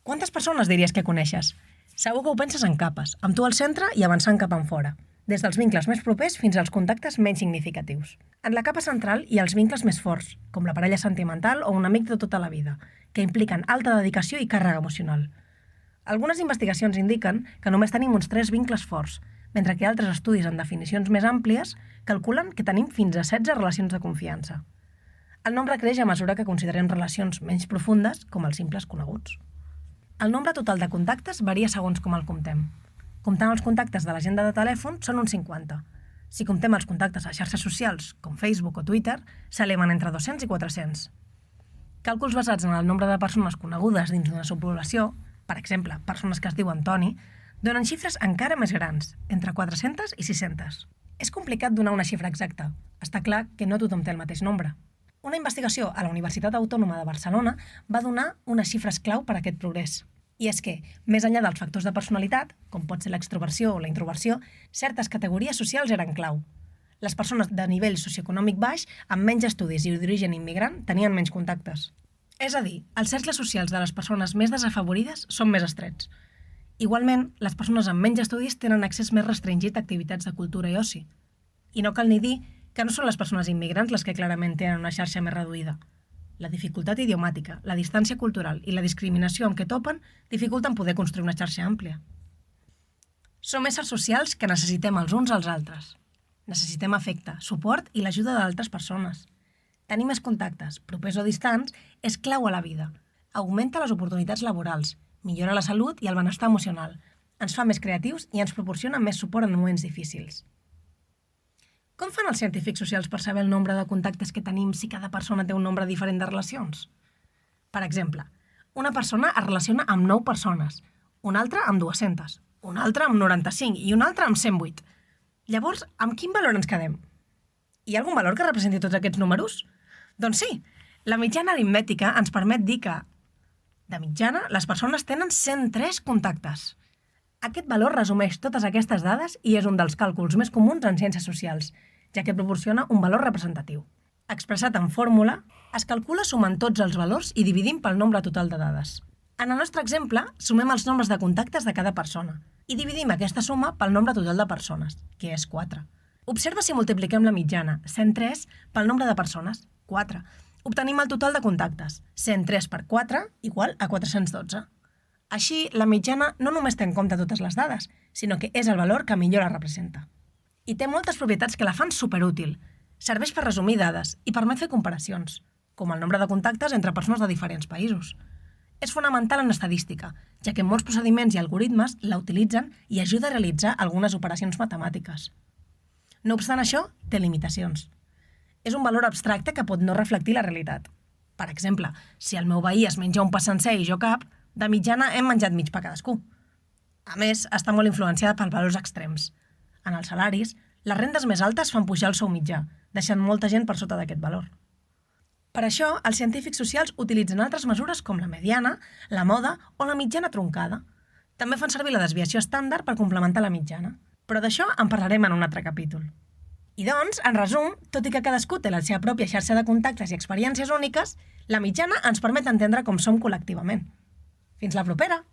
Quantes persones diries que coneixes? Segur que ho penses en capes, amb tu al centre i avançant cap enfora, des dels vincles més propers fins als contactes menys significatius. En la capa central hi ha els vincles més forts, com la parella sentimental o un amic de tota la vida, que impliquen alta dedicació i càrrega emocional. Algunes investigacions indiquen que només tenim uns 3 vincles forts, mentre que altres estudis en definicions més àmplies calculen que tenim fins a 16 relacions de confiança. El nombre creix a mesura que considerem relacions menys profundes com els simples coneguts. El nombre total de contactes varia segons com el comptem. Comptant els contactes de l'agenda de telèfon són uns 50. Si comptem els contactes a xarxes socials, com Facebook o Twitter, s'eleven entre 200 i 400. Càlculs basats en el nombre de persones conegudes dins d'una subpoblació, per exemple, persones que es diuen Toni, donen xifres encara més grans, entre 400 i 600. És complicat donar una xifra exacta. Està clar que no tothom té el mateix nombre. Una investigació a la Universitat Autònoma de Barcelona va donar unes xifres clau per a aquest progrés. I és que, més enllà dels factors de personalitat, com pot ser l'extroversió o la introversió, certes categories socials eren clau. Les persones de nivell socioeconòmic baix, amb menys estudis i d'origen immigrant, tenien menys contactes. És a dir, els cercles socials de les persones més desafavorides són més estrets. Igualment, les persones amb menys estudis tenen accés més restringit a activitats de cultura i oci. I no cal ni dir que no són les persones immigrants les que clarament tenen una xarxa més reduïda. La dificultat idiomàtica, la distància cultural i la discriminació amb què topen dificulten poder construir una xarxa àmplia. Som éssers socials que necessitem els uns als altres. Necessitem afecte, suport i l'ajuda d'altres persones. Tenir més contactes, propers o distants, és clau a la vida. Augmenta les oportunitats laborals, millora la salut i el benestar emocional, ens fa més creatius i ens proporciona més suport en moments difícils. Com fan els científics socials per saber el nombre de contactes que tenim si cada persona té un nombre diferent de relacions? Per exemple, una persona es relaciona amb 9 persones, una altra amb 200, una altra amb 95 i una altra amb 108. Llavors, amb quin valor ens quedem? Hi ha algun valor que representi tots aquests números? Doncs sí, la mitjana aritmètica ens permet dir que, de mitjana, les persones tenen 103 contactes. Aquest valor resumeix totes aquestes dades i és un dels càlculs més comuns en ciències socials, ja que proporciona un valor representatiu. Expressat en fórmula, es calcula sumant tots els valors i dividint pel nombre total de dades. En el nostre exemple, sumem els nombres de contactes de cada persona i dividim aquesta suma pel nombre total de persones, que és 4. Observa si multipliquem la mitjana, 103, pel nombre de persones, 4. Obtenim el total de contactes, 103 per 4 igual a 412. Així, la mitjana no només té en compte totes les dades, sinó que és el valor que millor la representa. I té moltes propietats que la fan superútil. Serveix per resumir dades i permet fer comparacions, com el nombre de contactes entre persones de diferents països. És fonamental en estadística, ja que molts procediments i algoritmes la utilitzen i ajuda a realitzar algunes operacions matemàtiques. No obstant això, té limitacions. És un valor abstracte que pot no reflectir la realitat. Per exemple, si el meu veí es menja un pa sencer i jo cap, de mitjana hem menjat mig pa cadascú. A més, està molt influenciada pels valors extrems. En els salaris, les rendes més altes fan pujar el sou mitjà, deixant molta gent per sota d'aquest valor. Per això, els científics socials utilitzen altres mesures com la mediana, la moda o la mitjana truncada. També fan servir la desviació estàndard per complementar la mitjana. Però d'això en parlarem en un altre capítol. I doncs, en resum, tot i que cadascú té la seva pròpia xarxa de contactes i experiències úniques, la mitjana ens permet entendre com som col·lectivament. Fins la propera!